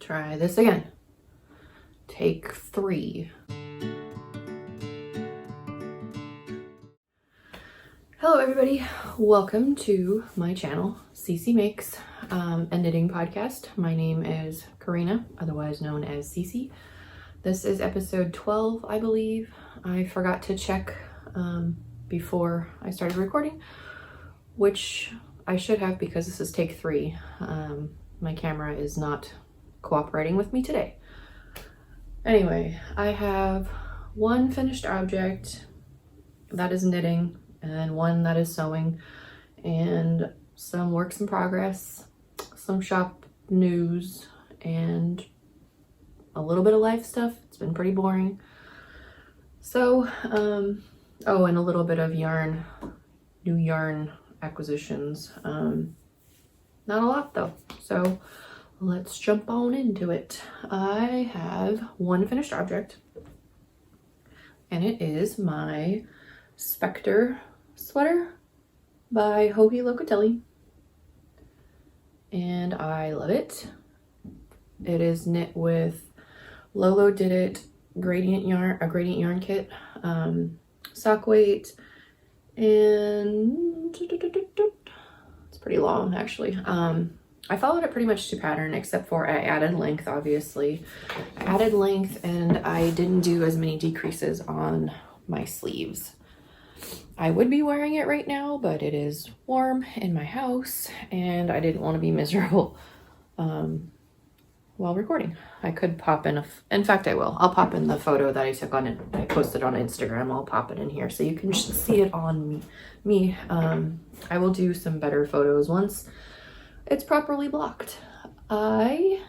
Try this again. Take 3. Hello everybody, welcome to my channel, Cece Makes, a knitting podcast. My name is Karina, otherwise known as Cece. This is episode 12, I believe. I forgot to check before I started recording, which I should have because this is take 3. My camera is not cooperating with me today. Anyway, I have one finished object that is knitting and one that is sewing, and some works in progress, some shop news, and a little bit of life stuff. It's been pretty boring. So, oh, and a little bit of yarn, new yarn acquisitions. Not a lot though. So let's jump on into it. I have one finished object, and it is my Spector sweater by Locatelli, and I love it. It is knit with Lolo Did It gradient yarn kit, sock weight, and it's pretty long actually. I followed it pretty much to pattern, except for I added length, obviously. Added length, and I didn't do as many decreases on my sleeves. I would be wearing it right now, but it is warm in my house and I didn't want to be miserable while recording. I could pop in in fact I will. I'll pop in the photo that I took on it. I posted on Instagram. I'll pop it in here so you can see it on me. I will do some better photos once it's properly blocked. Like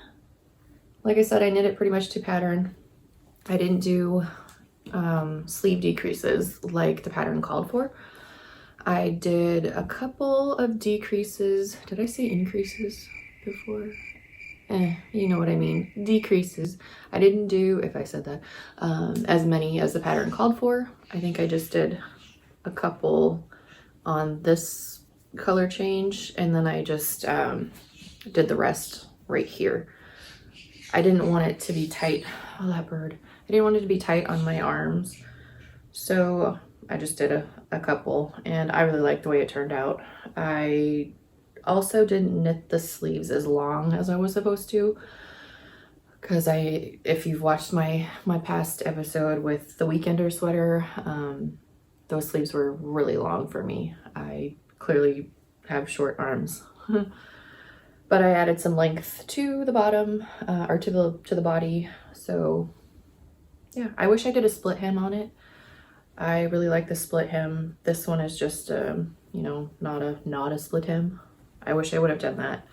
I said, I knit it pretty much to pattern. I didn't do sleeve decreases like the pattern called for. I did a couple of decreases. Did I say increases before? You know what I mean. Decreases. I didn't do, if I said that, as many as the pattern called for. I think I just did a couple on this color change, and then I just did the rest right here. I didn't want it to be tight. Oh, that bird. I didn't want it to be tight on my arms, so I just did a couple, and I really liked the way it turned out. I also didn't knit the sleeves as long as I was supposed to, because if you've watched my past episode with the Weekender sweater, those sleeves were really long for me. I clearly have short arms. But I added some length to the bottom, or to the body. So yeah, I wish I did a split hem on it. I really like the split hem. This one is just you know, not a split hem. I wish I would have done that.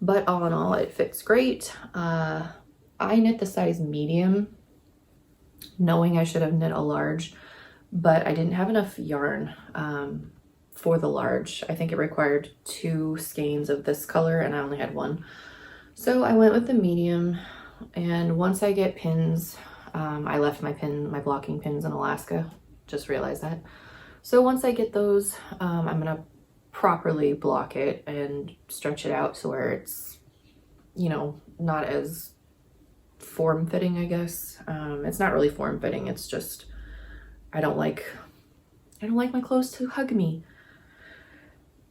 But all in all, it fits great. I knit the size medium, knowing I should have knit a large, but I didn't have enough yarn for the large. I think it required 2 skeins of this color and I only had 1. So I went with the medium, and once I get pins, I left my blocking pins in Alaska, just realized that. So once I get those, I'm gonna properly block it and stretch it out so where it's, you know, not as form-fitting, I guess. It's not really form-fitting, it's just I don't like my clothes to hug me.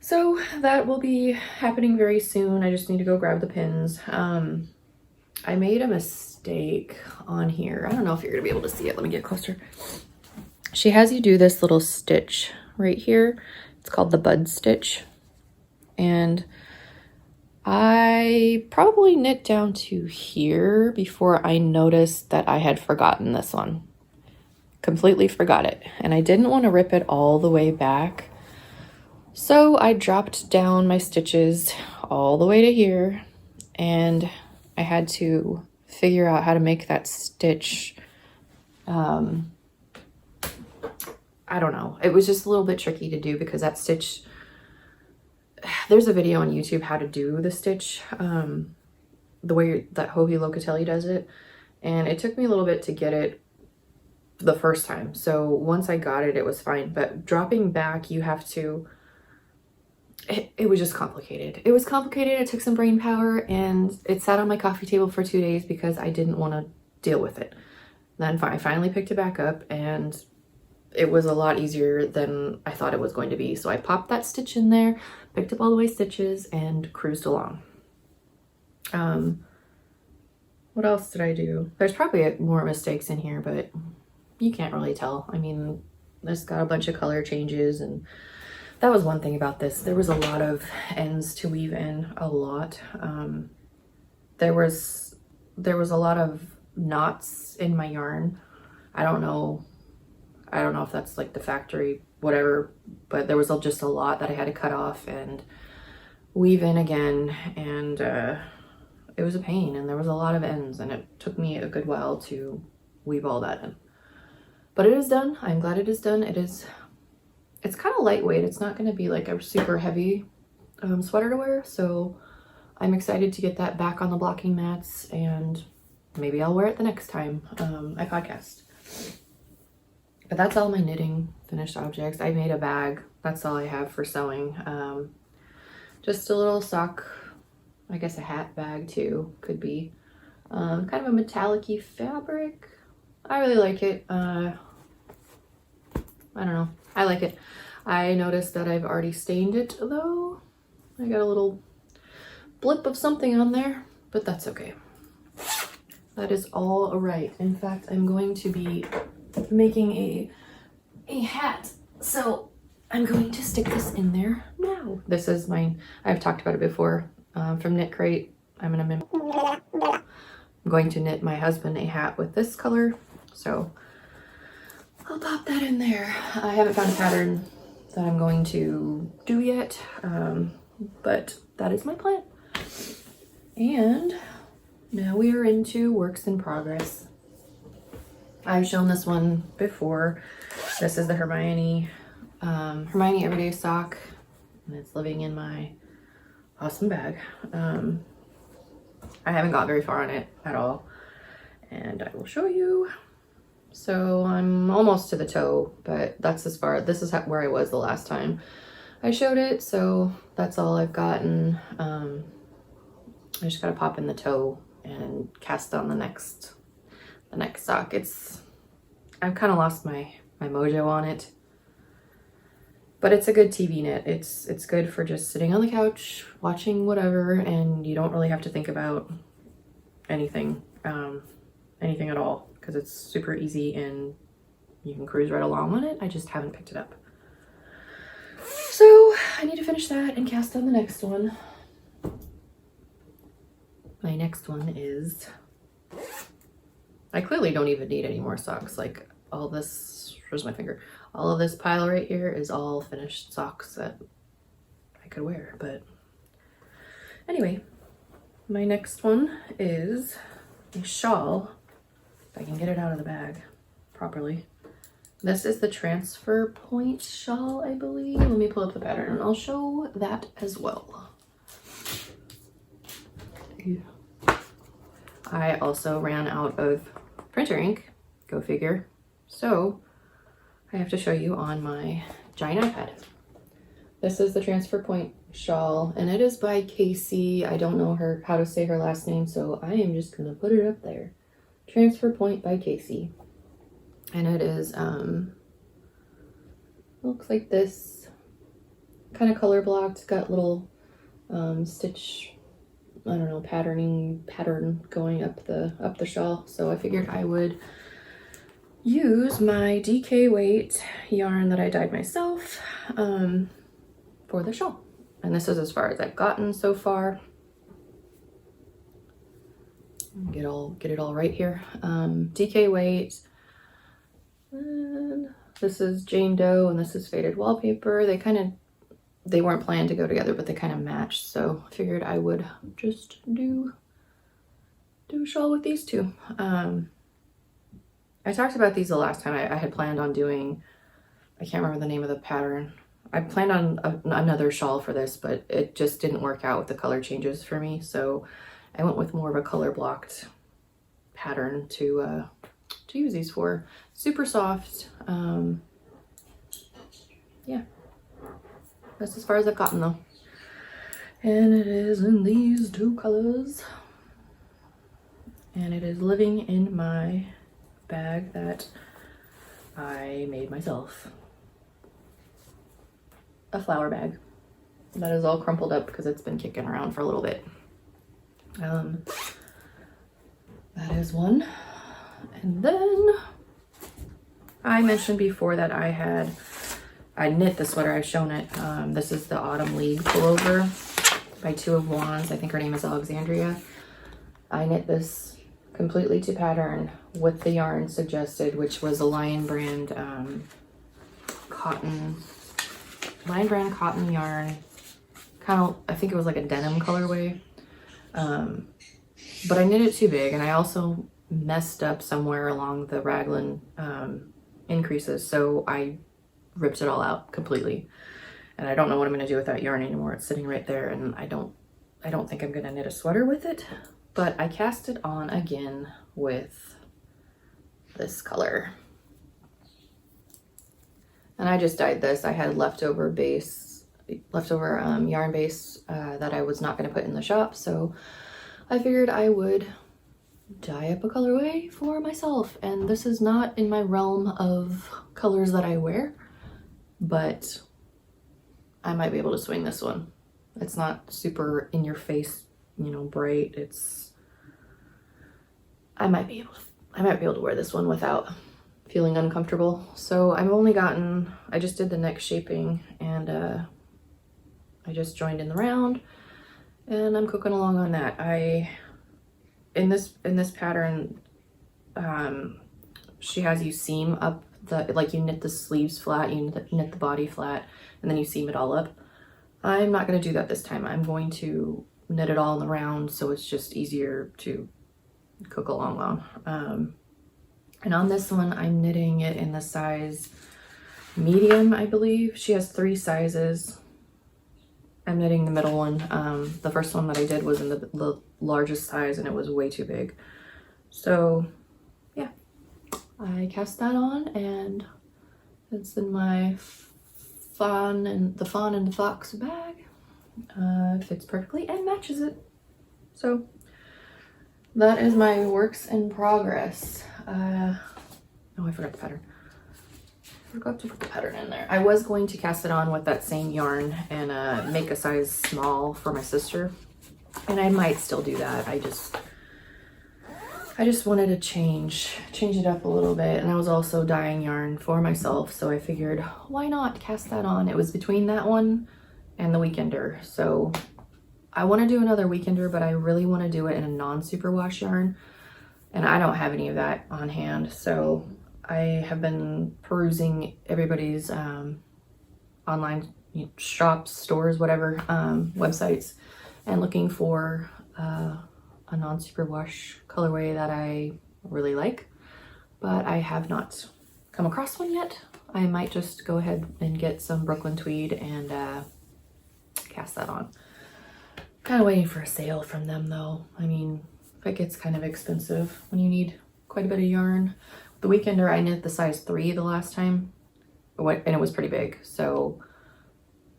So that will be happening very soon. I just need to go grab the pins. I made a mistake on here. I don't know if you're gonna be able to see it. Let me get closer. She has you do this little stitch right here. It's called the bud stitch. And I probably knit down to here before I noticed that I had forgotten this one. Completely forgot it. And I didn't want to rip it all the way back. So I dropped down my stitches all the way to here, and I had to figure out how to make that stitch. I don't know. It was just a little bit tricky to do because that stitch, there's a video on YouTube how to do the stitch, the way that Locatelli does it. And it took me a little bit to get it the first time. So once I got it, it was fine. But dropping back, you have to it was just complicated. It was complicated. It took some brain power, and it sat on my coffee table for 2 days because I didn't want to deal with it. Then I finally picked it back up, and it was a lot easier than I thought it was going to be. So I popped that stitch in there, picked up all the way stitches, and cruised along. What else did I do? There's probably more mistakes in here, but you can't really tell. I mean, this got a bunch of color changes, and that was one thing about this. There was a lot of ends to weave in, a lot. There was a lot of knots in my yarn. I don't know if that's like the factory, whatever, but there was just a lot that I had to cut off and weave in again, and it was a pain, and there was a lot of ends, and it took me a good while to weave all that in. But it is done. I'm glad it is done. It's kind of lightweight. It's not going to be like a super heavy sweater to wear, so I'm excited to get that back on the blocking mats, and maybe I'll wear it the next time I podcast. But that's all my knitting finished objects. I made a bag. That's all I have for sewing. Just a little sock, I guess a hat bag too, could be. Kind of a metallic-y fabric. I really like it. I don't know. I like it. I noticed that I've already stained it though. I got a little blip of something on there, but that's okay. That is all right. In fact, I'm going to be making a hat. So I'm going to stick this in there now. This is mine. I've talked about it before from Knitcrate. I'm going to knit my husband a hat with this color. So I'll pop that in there. I haven't found a pattern that I'm going to do yet, but that is my plan. And now we are into works in progress. I've shown this one before. This is the Hermione Everyday Sock, and it's living in my awesome bag. I haven't got very far on it at all, and I will show you. So I'm almost to the toe, but that's as far. This is where I was the last time I showed it, so that's all I've gotten. I just gotta pop in the toe and cast on the next sock. I've kind of lost my mojo on it, but it's a good TV knit. It's good for just sitting on the couch watching whatever, and you don't really have to think about anything at all, because it's super easy and you can cruise right along on it. I just haven't picked it up, so I need to finish that and cast on the next one. My next one is, I clearly don't even need any more socks. Like all this, where's my finger? All of this pile right here is all finished socks that I could wear. But anyway, my next one is a shawl. If I can get it out of the bag properly. This is the transfer point shawl, I believe. Let me pull up the pattern and I'll show that as well. I also ran out of printer ink, go figure. So I have to show you on my giant iPad. This is the transfer point shawl, and it is by Kacey. I don't know how to say her last name, so I am just gonna put it up there. Transfer Point by Kacey. And it is looks like this, kind of color blocked, got little stitch, I don't know, pattern going up the shawl. So I figured I would use my DK weight yarn that I dyed myself for the shawl. And this is as far as I've gotten so far. Get it all right here. DK weight. And this is Jane Doe and this is Faded Wallpaper. They weren't planned to go together, but they kind of matched. So I figured I would just do a shawl with these two. I talked about these the last time. I had planned on doing, I can't remember the name of the pattern. I planned on another shawl for this, but it just didn't work out with the color changes for me. So I went with more of a color blocked pattern to use these for. Super soft. Yeah. That's as far as I've gotten though. And it is in these two colors. And it is living in my bag that I made myself. A flower bag that is all crumpled up because it's been kicking around for a little bit. That is one. And then I mentioned before that I knit the sweater. I've shown it. This is the Autumn League pullover by Two of Wands. I think her name is Alexandria. I knit this completely to pattern with the yarn suggested, which was a Lion Brand cotton yarn. Kind of, I think it was like a denim colorway. But I knit it too big, and I also messed up somewhere along the raglan increases, so I ripped it all out completely. And I don't know what I'm going to do with that yarn anymore. It's sitting right there, and I don't think I'm going to knit a sweater with it. But I cast it on again with this color. And I just dyed this. I had leftover yarn base that I was not going to put in the shop, so I figured I would dye up a colorway for myself. And this is not in my realm of colors that I wear, but I might be able to swing this one. It's not super in your face, you know, bright. I might be able to wear this one without feeling uncomfortable. So I just did the neck shaping, and I just joined in the round, and I'm cooking along on that. In this pattern, she has you seam up you knit the sleeves flat, you knit the body flat, and then you seam it all up. I'm not going to do that this time. I'm going to knit it all in the round, so it's just easier to cook along on. And on this one, I'm knitting it in the size medium, I believe. She has 3 sizes. I'm knitting the middle one. The first one that I did was in the largest size, and it was way too big. So yeah, I cast that on, and it's in my Fawn and the Fox bag. Fits perfectly and matches it. So that is my works in progress. Oh, I forgot the pattern. Forgot to put the pattern in there. I was going to cast it on with that same yarn and make a size small for my sister, and I might still do that. I just wanted to change it up a little bit, and I was also dyeing yarn for myself, so I figured why not cast that on. It was between that one and the Weekender, so I want to do another Weekender, but I really want to do it in a non-superwash yarn, and I don't have any of that on hand. So I have been perusing everybody's online shops, stores, whatever, websites, and looking for a non-superwash colorway that I really like, but I have not come across one yet. I might just go ahead and get some Brooklyn tweed and cast that on. Kind of waiting for a sale from them though. I mean, it gets kind of expensive when you need quite a bit of yarn. The Weekender, I knit the size 3 the last time, and it was pretty big, so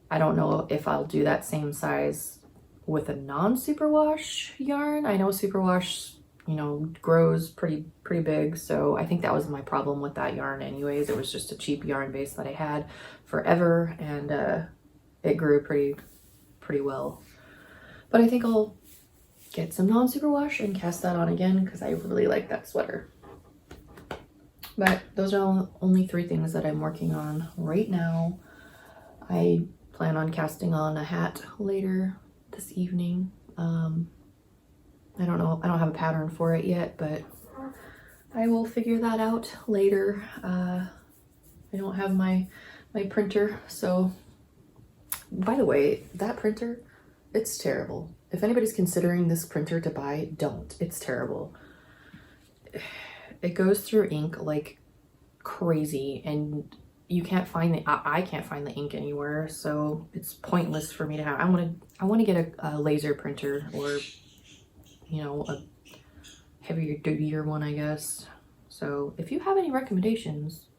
I don't know if I'll do that same size with a non-superwash yarn. I know superwash, you know, grows pretty big, so I think that was my problem with that yarn anyways. It was just a cheap yarn base that I had forever, and it grew pretty well. But I think I'll get some non-superwash and cast that on again because I really like that sweater. But those are only 3 things that I'm working on right now. I plan on casting on a hat later this evening. I don't know, I don't have a pattern for it yet, but I will figure that out later. I don't have my printer, so by the way, that printer, it's terrible. If anybody's considering this printer to buy, don't. It's terrible. It goes through ink like crazy, and you can't find I can't find the ink anywhere, so it's pointless for me to have. I want to get a laser printer, or you know, a heavier duty one, I guess. So if you have any recommendations,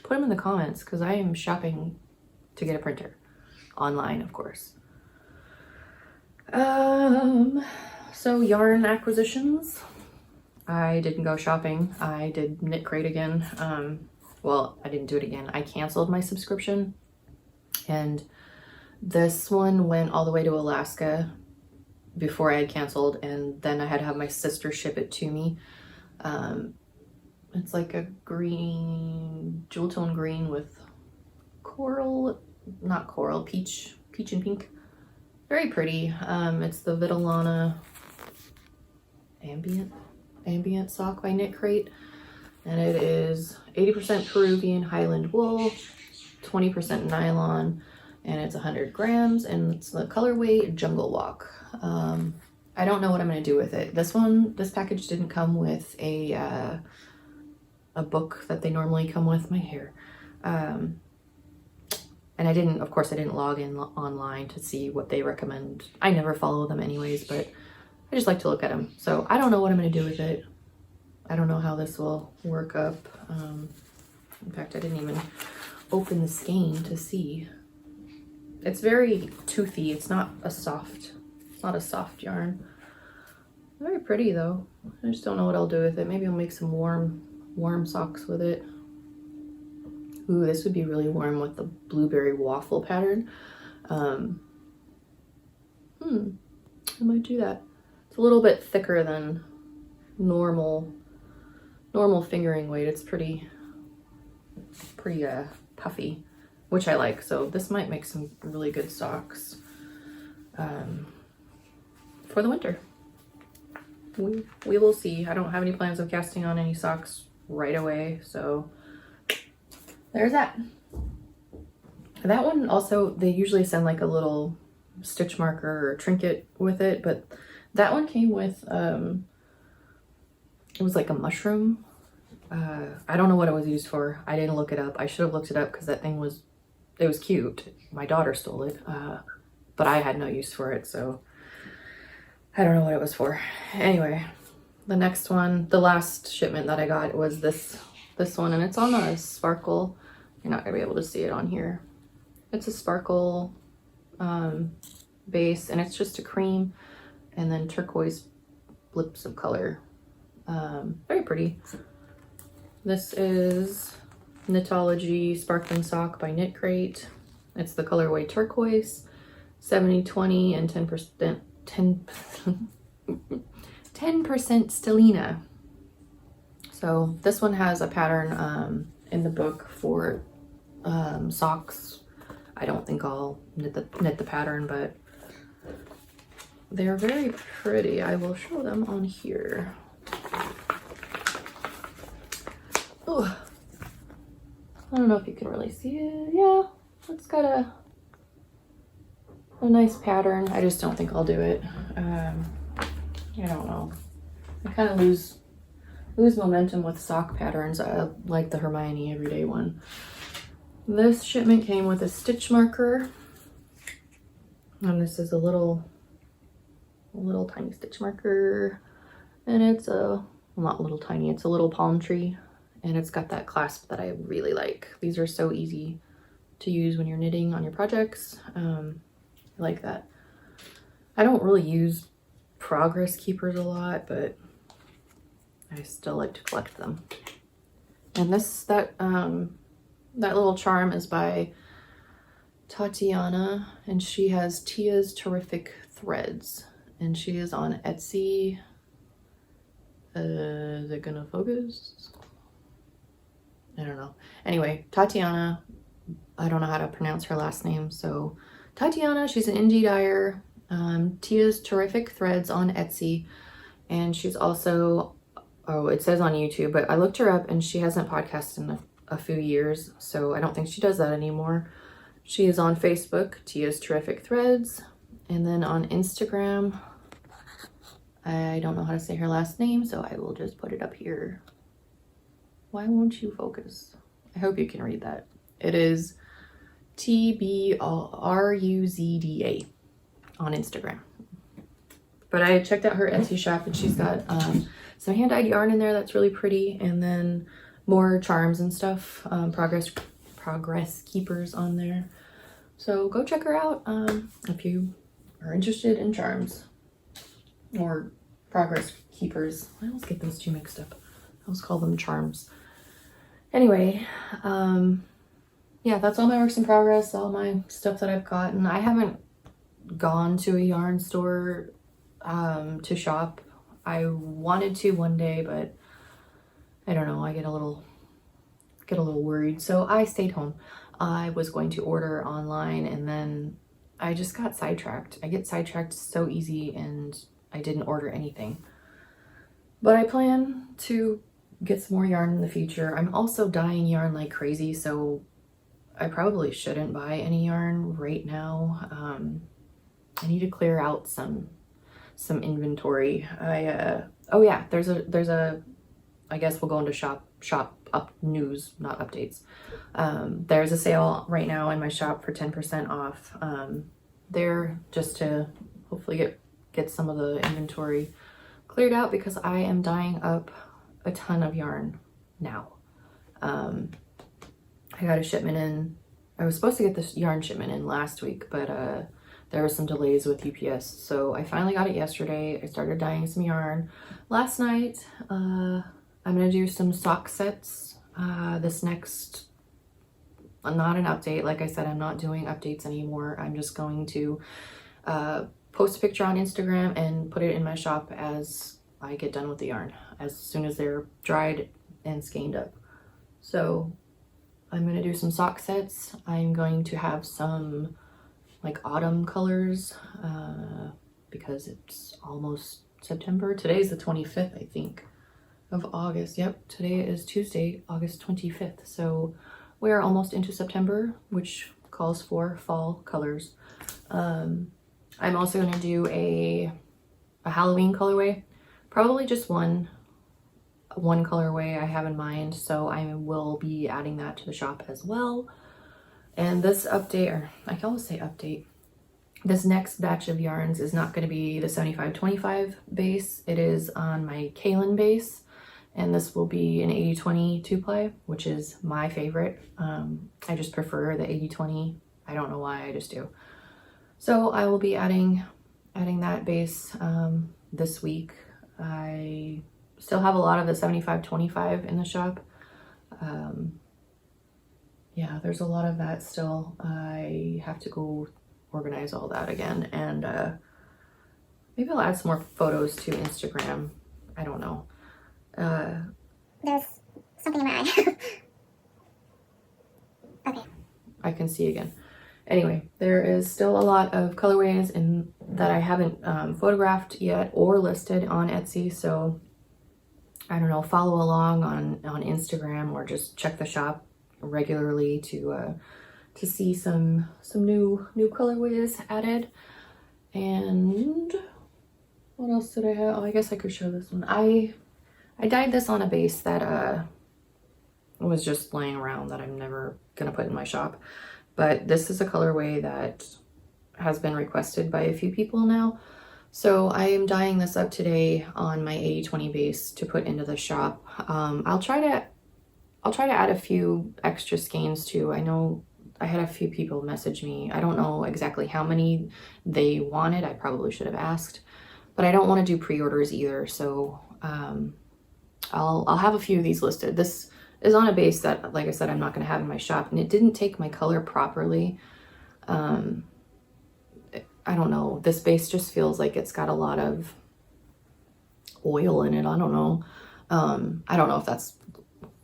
put them in the comments, because I am shopping to get a printer online, of course. So yarn acquisitions. I didn't go shopping. I did Knitcrate again. Well, I didn't do it again. I canceled my subscription, and this one went all the way to Alaska before I had canceled, and then I had to have my sister ship it to me. It's like a green, jewel tone green with coral, not coral, peach and pink. Very pretty. It's the Vitellana ambient sock by Knitcrate, and it is 80% Peruvian Highland wool, 20% nylon, and it's 100 grams, and it's the colorway Jungle Walk. I don't know what I'm going to do with it. This package didn't come with a book that they normally come with. My hair. And of course I didn't log in online to see what they recommend. I never follow them anyways, but I just like to look at them. So I don't know what I'm going to do with it. I don't know how this will work up. In fact, I didn't even open the skein to see. It's very toothy. It's not a soft yarn. Very pretty though. I just don't know what I'll do with it. Maybe I'll make some warm socks with it. Ooh, this would be really warm with the blueberry waffle pattern. I might do that. It's a little bit thicker than normal fingering weight. It's pretty puffy, which I like. So this might make some really good socks for the winter. We will see. I don't have any plans of casting on any socks right away, so there's that. That one also, they usually send like a little stitch marker or trinket with it, but that one came with it was like a mushroom. I don't know what it was used for. I didn't look it up. I should have looked it up because that thing was cute. My daughter stole it, but I had no use for it, so I don't know what it was for. Anyway, the next one, the last shipment that I got was this one, and it's on a sparkle. You're not gonna be able to see it on here. It's a sparkle base, and it's just a cream and then turquoise blips of color. Very pretty. This is Knitology Sparkling Sock by Knitcrate. It's the colorway turquoise, 70/20 and 10% 10% stellina. So this one has a pattern in the book for socks. I don't think I'll knit the pattern, but they're very pretty. I will show them on here. Oh, I don't know if you can really see it. Yeah, it's got a nice pattern. I just don't think I'll do it. I don't know. I kind of lose momentum with sock patterns. I like the Hermione everyday one. This shipment came with a stitch marker, and this is a little tiny stitch marker, and it's not little tiny, it's a little palm tree, and it's got that clasp that I really like. These are so easy to use when you're knitting on your projects. I like that. I don't really use progress keepers a lot, but I still like to collect them. And that little charm is by Tatiana, and she has Tia's Terrific Threads, and she is on Etsy. Is it gonna focus? I don't know. Anyway, Tatiana, I don't know how to pronounce her last name, so Tatiana, she's an indie dyer. Tia's Terrific Threads on Etsy, and she's also, it says on YouTube, but I looked her up and she hasn't podcasted in a few years, so I don't think she does that anymore. She is on Facebook, Tia's Terrific Threads, and then on Instagram, I don't know how to say her last name, so I will just put it up here. Why won't you focus? I hope you can read that. It is TBRUZDA on Instagram. But I checked out her Etsy shop, and she's got some hand-dyed yarn in there that's really pretty, and then more charms and stuff, progress keepers on there. So go check her out if you are interested in charms or progress keepers. I always get those two mixed up. I always call them charms. Anyway, yeah, that's all my works in progress, all my stuff that I've gotten. I haven't gone to a yarn store to shop. I wanted to one day, but I don't know, I get a little worried. So I stayed home. I was going to order online and then I just got sidetracked. I get sidetracked so easy and I didn't order anything. But I plan to get some more yarn in the future. I'm also dyeing yarn like crazy, so I probably shouldn't buy any yarn right now. I need to clear out some inventory. Oh yeah, there's a I guess we'll go into shop up news, not updates. There's a sale right now in my shop for 10% off. There just to hopefully get some of the inventory cleared out because I am dyeing up a ton of yarn now. I got a shipment in. I was supposed to get this yarn shipment in last week, but there were some delays with UPS. So I finally got it yesterday. I started dyeing some yarn last night. I'm gonna do some sock sets this next, not an update. Like I said, I'm not doing updates anymore. I'm just going to post a picture on Instagram and put it in my shop as I get done with the yarn, as soon as they're dried and skeined up. So I'm gonna do some sock sets. I'm going to have some like autumn colors because it's almost September. Today's the 25th, I think, of August. Yep, today is Tuesday, August 25th. So we're almost into September, which calls for fall colors. I'm also gonna do a Halloween colorway, probably just one colorway I have in mind, so I will be adding that to the shop as well. And this update, or I can always say update, this next batch of yarns is not going to be the 75-25 base. It is on my Kaylin base, and this will be an 80-20 2-ply, which is my favorite. I just prefer the 80-20. I don't know why, I just do. So I will be adding that base this week. I still have a lot of the 75-25 in the shop. Yeah, there's a lot of that still. I have to go organize all that again, and maybe I'll add some more photos to Instagram. I don't know. There's something in my eye. Okay. I can see again. Anyway, there is still a lot of colorways that I haven't photographed yet or listed on Etsy, so I don't know, follow along on Instagram or just check the shop regularly to see some new colorways added. And what else did I have? Oh, I guess I could show this one. I dyed this on a base that was just laying around that I'm never gonna put in my shop, but this is a colorway that has been requested by a few people now. So I am dyeing this up today on my 80-20 base to put into the shop. I'll try to add a few extra skeins too. I know I had a few people message me. I don't know exactly how many they wanted. I probably should have asked, but I don't want to do pre-orders either. So I'll have a few of these listed. This is on a base that, like I said, I'm not going to have in my shop, and it didn't take my color properly. I don't know. This base just feels like it's got a lot of oil in it. I don't know. I don't know if that's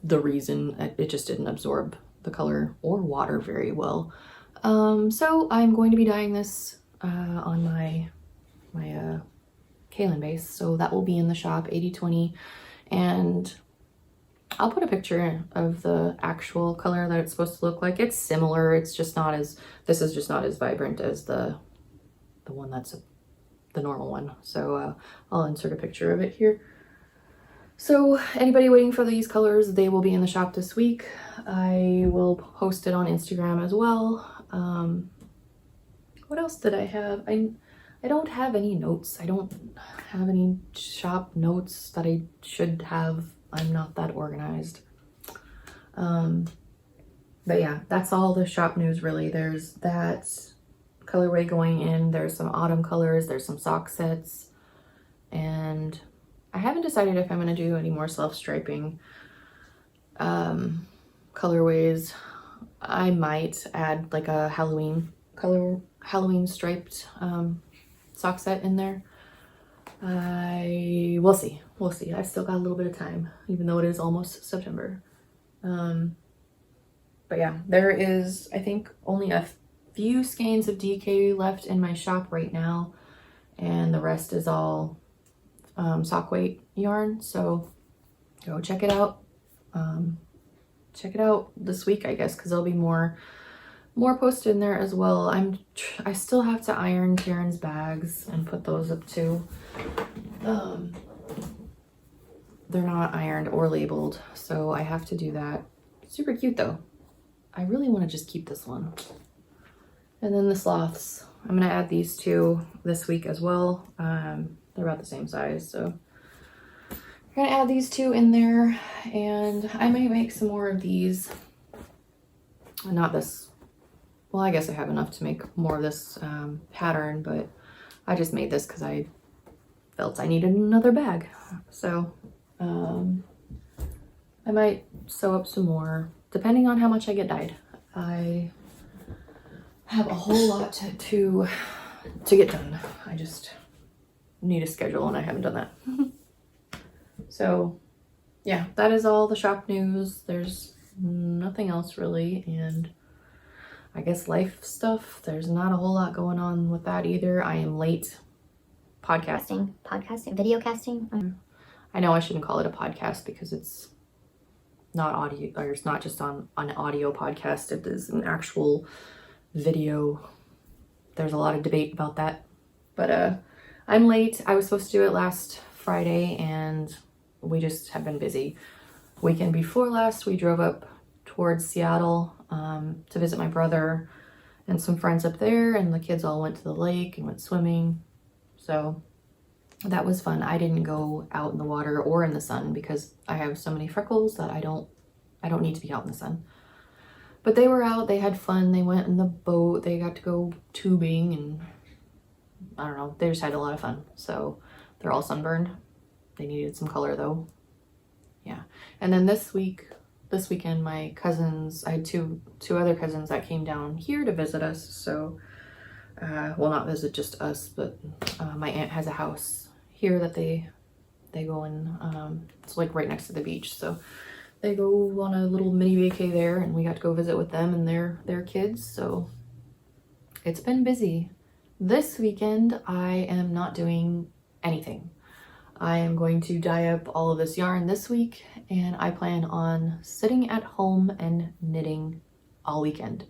the reason. It just didn't absorb the color or water very well. So I'm going to be dyeing this on my Kaylin base. So that will be in the shop, 80-20. And I'll put a picture of the actual color that it's supposed to look like. It's similar. It's just not as, this is just not as vibrant as the one that's the normal one. So I'll insert a picture of it here. So anybody waiting for these colors, they will be in the shop this week. I will post it on Instagram as well. What else did I have? I don't have any notes. I don't have any shop notes that I should have. I'm not that organized. But yeah, that's all the shop news really. There's that colorway going in. There's some autumn colors, there's some sock sets, and I haven't decided if I'm going to do any more self-striping colorways. I might add like a Halloween striped sock set in there. We'll see. I've still got a little bit of time, even though it is almost September. But yeah, there is, I think, only a few skeins of DK left in my shop right now, and the rest is all sock weight yarn. So go check it out. Check it out this week, I guess, because there'll be more posted in there as well. I still have to iron Karen's bags and put those up too. They're not ironed or labeled, so I have to do that. Super cute though. I really want to just keep this one. And then the sloths, I'm gonna add these two this week as well. They're about the same size, so I'm gonna add these two in there, and I may make some more of these. Not this, well, I guess I have enough to make more of this pattern, but I just made this because I felt I needed another bag. So I might sew up some more, depending on how much I get dyed. I have a whole lot to get done. I just need a schedule, and I haven't done that. So yeah, that is all the shop news. There's nothing else really, and I guess life stuff, there's not a whole lot going on with that either. I am late podcasting, video casting. I know I shouldn't call it a podcast because it's not audio, or it's not just on an audio podcast. It is an actual video. There's a lot of debate about that, but I'm late. I was supposed to do it last Friday, and we just have been busy. Weekend before last, we drove up towards Seattle to visit my brother and some friends up there, and the kids all went to the lake and went swimming. So that was fun. I didn't go out in the water or in the sun because I have so many freckles that I don't need to be out in the sun. But they were out, they had fun, they went in the boat, they got to go tubing, and I don't know, they just had a lot of fun. So they're all sunburned. They needed some color though. Yeah. And then this weekend, my cousins, I had two other cousins that came down here to visit us. So, well, not visit just us, but my aunt has a house here that they go in. It's like right next to the beach. So they go on a little mini vacay there, and we got to go visit with them and their kids. So it's been busy. This weekend, I am not doing anything. I am going to dye up all of this yarn this week, and I plan on sitting at home and knitting all weekend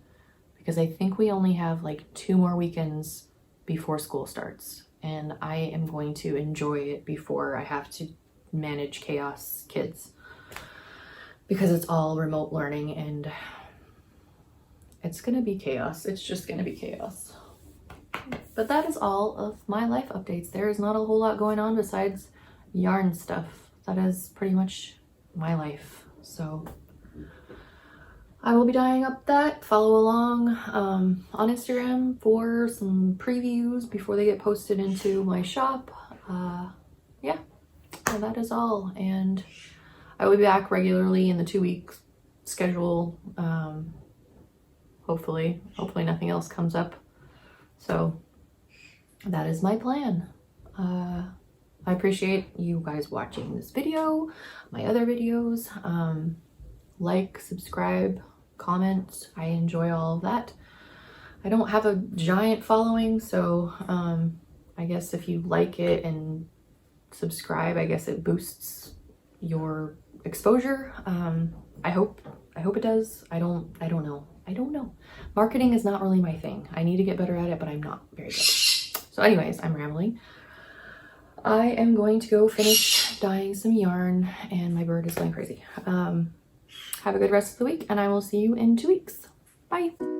because I think we only have like 2 more weekends before school starts, and I am going to enjoy it before I have to manage chaos kids because it's all remote learning, and it's gonna be chaos. It's just gonna be chaos. But that is all of my life updates. There is not a whole lot going on besides yarn stuff. That is pretty much my life. So I will be dyeing up that. Follow along on Instagram for some previews before they get posted into my shop. Yeah, so that is all. And I will be back regularly in the 2-week schedule. Hopefully nothing else comes up. So that is my plan. I appreciate you guys watching this video, my other videos. Like, subscribe, comment. I enjoy all of that. I don't have a giant following, so I guess if you like it and subscribe, I guess it boosts your exposure. I hope it does. I don't know. Marketing is not really my thing. I need to get better at it, but I'm not very good. So anyways, I'm rambling. I am going to go finish dyeing some yarn, and my bird is going crazy. Have a good rest of the week, and I will see you in 2 weeks. Bye.